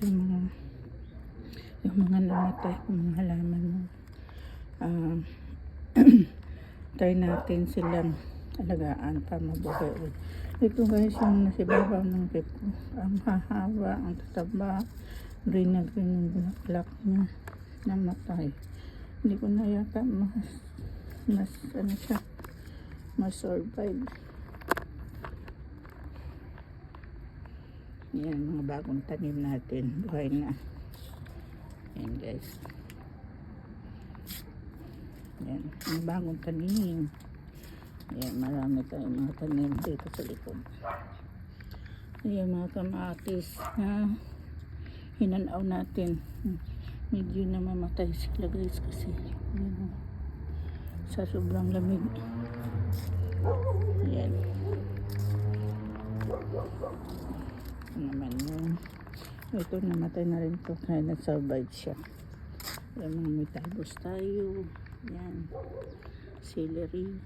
yung mga namatay, yung mga halaman mo. Try natin silang alagaan para mabuhay ulit. Ito guys, yung nasibabaw ng pepo. Ang hahaba, ang tataba, green na green yung bulaklak niya, namatay. Hindi ko na yata mas ano siya, mas survive. Yan, mga bagong tanim natin, buhay na. Yan guys. Yan, mga bagong tanim. Yan, marami tayong mga tanim dito sa likod. Yan, mga kamatis na hinanaw natin. Medyo na mamatay sila guys kasi yun, sa sobrang lamig. Yan. Naman yung ito, namatay na rin to kaya nag-survive siya. Yan, mga may talbos tayo. Yan, celery,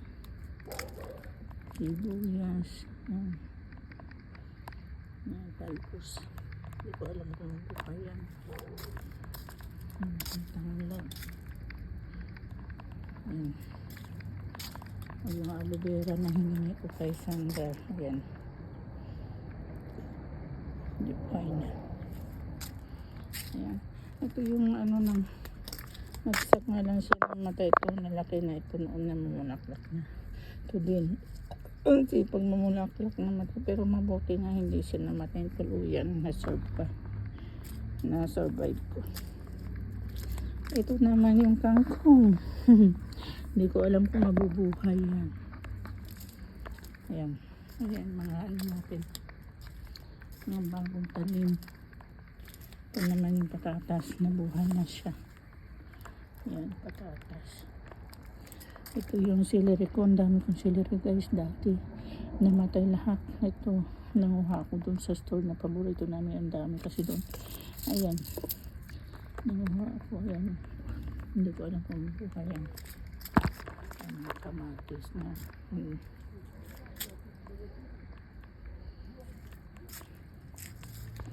sibuyas. Yan, yan, talbos. Hindi ko alam kung buka yan. Tanglad. Yan, yung aloe vera na hiningi ko kay Sandra. Yan, hindi pa na. Ayan. Ito yung ano nang nagsak nga lang siya ng mata. Ito nalaki na ito noon na mamulaklak na. Ito din ang sipag mamulaklak na mata, pero mabuti nga hindi siya namatay ng tuluyan. Na-survive ko. Ito naman yung kangkong. Hindi ko alam kung mabubuhay yan. Ayan. Ayan, mga ano natin, mga bagong tanim. Ito naman yung patatas, nabuhay na siya. Yan, patatas. Ito yung celery ko. Ang dami kong celery guys dati. Namatay lahat. Ito, nanguha ko dun sa store na paborito namin. Ang dami kasi dun. Ayan. Nanguha ako. Ayan. Hindi ko alam kung mabuhay yan. Ayan, kamatis na.